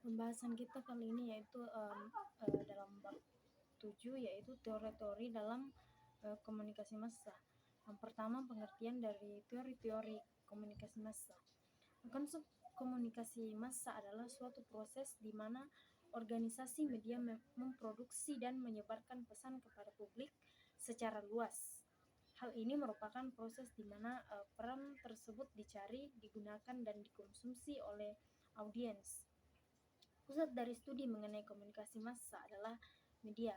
Pembahasan kita kali ini yaitu dalam bab 7 yaitu teori-teori dalam komunikasi massa. Yang pertama, pengertian dari teori-teori komunikasi massa. Konsep komunikasi massa adalah suatu proses di mana organisasi media memproduksi dan menyebarkan pesan kepada publik secara luas. Hal ini merupakan proses di mana peran tersebut dicari, digunakan, dan dikonsumsi oleh audiens. Pusat dari studi mengenai komunikasi massa adalah media,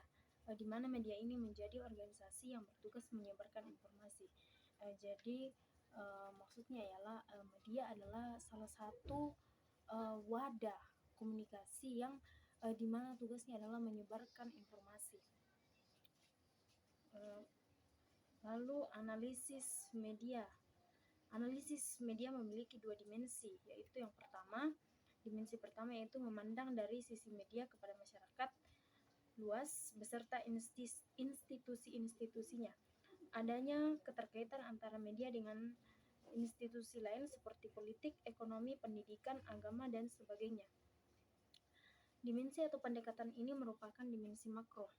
di mana media ini menjadi organisasi yang bertugas menyebarkan informasi. Jadi maksudnya ialah media adalah salah satu wadah komunikasi yang di mana tugasnya adalah menyebarkan informasi. Lalu analisis media. Analisis media memiliki dua dimensi, yaitu yang pertama, dimensi pertama yaitu memandang dari sisi media kepada masyarakat luas beserta institusi-institusinya. Adanya keterkaitan antara media dengan institusi lain seperti politik, ekonomi, pendidikan, agama, dan sebagainya. Dimensi atau pendekatan ini merupakan dimensi makro.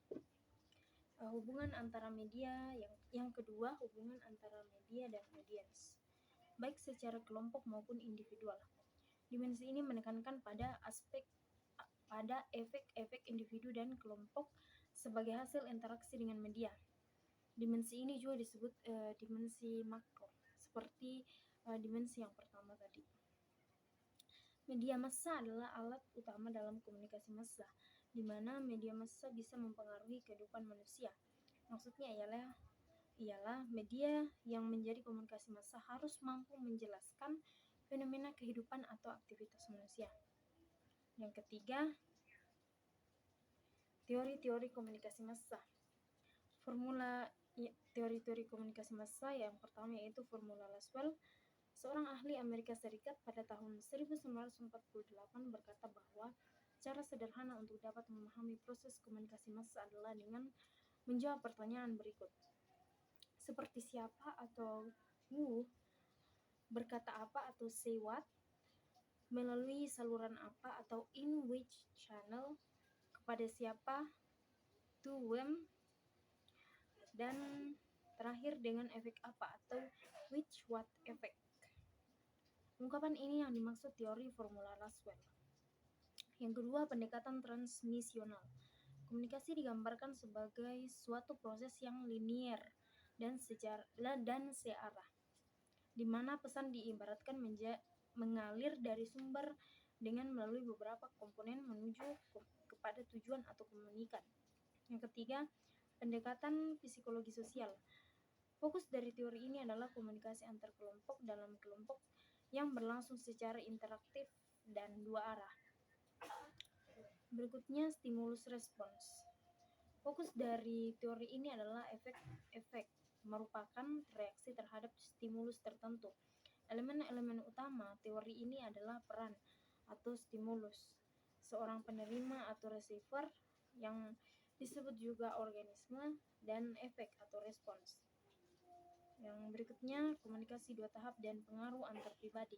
Hubungan antara media, yang kedua, hubungan antara media dan audiens, baik secara kelompok maupun individual. Dimensi ini menekankan pada efek-efek individu dan kelompok sebagai hasil interaksi dengan media. Dimensi ini juga disebut dimensi makro, seperti dimensi yang pertama tadi. Media massa adalah alat utama dalam komunikasi massa, di mana media massa bisa mempengaruhi kehidupan manusia. Maksudnya ialah media yang menjadi komunikasi massa harus mampu menjelaskan fenomena kehidupan atau aktivitas manusia. Yang ketiga, teori-teori komunikasi massa. Teori-teori komunikasi massa yang pertama yaitu formula Laswell. Seorang ahli Amerika Serikat pada tahun 1948 berkata bahwa cara sederhana untuk dapat memahami proses komunikasi massa adalah dengan menjawab pertanyaan berikut. Seperti siapa atau who, berkata apa atau say what, melalui saluran apa atau in which channel, kepada siapa, to whom, dan terakhir dengan efek apa atau which what effect. Ungkapan ini yang dimaksud teori formula Laswell. Yang kedua, pendekatan transmisional. Komunikasi digambarkan sebagai suatu proses yang linier dan searah, di mana pesan diibaratkan mengalir dari sumber dengan melalui beberapa komponen menuju kepada tujuan atau komunikan. Yang ketiga, pendekatan psikologi sosial. Fokus dari teori ini adalah komunikasi antar kelompok dalam kelompok yang berlangsung secara interaktif dan dua arah. Berikutnya, stimulus respons. Fokus dari teori ini adalah efek-efek, merupakan reaksi terhadap stimulus tertentu. Elemen-elemen utama teori ini adalah peran atau stimulus, seorang penerima atau receiver yang disebut juga organisme, dan efek atau respons. Yang berikutnya, komunikasi dua tahap dan pengaruh antar pribadi.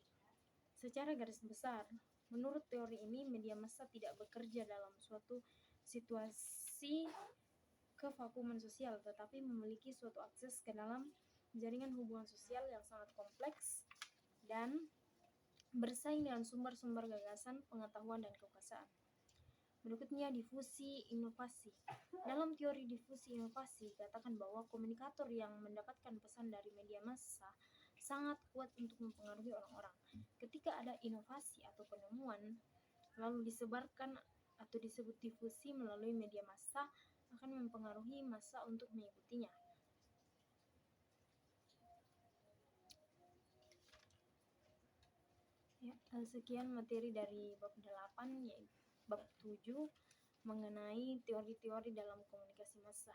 Secara garis besar, menurut teori ini, media massa tidak bekerja dalam suatu situasi kevakuman sosial, tetapi memiliki suatu akses ke dalam jaringan hubungan sosial yang sangat kompleks dan bersaing dengan sumber-sumber gagasan, pengetahuan, dan kekuasaan. Berikutnya, difusi inovasi. Dalam teori difusi inovasi, katakan bahwa komunikator yang mendapatkan pesan dari media massa sangat kuat untuk mempengaruhi orang-orang. Ketika ada inovasi atau penemuan, lalu disebarkan atau disebut difusi melalui media massa, akan mempengaruhi massa untuk mengikutinya. Ya, sekian materi dari bab 8 yaitu bab 7 mengenai teori-teori dalam komunikasi massa.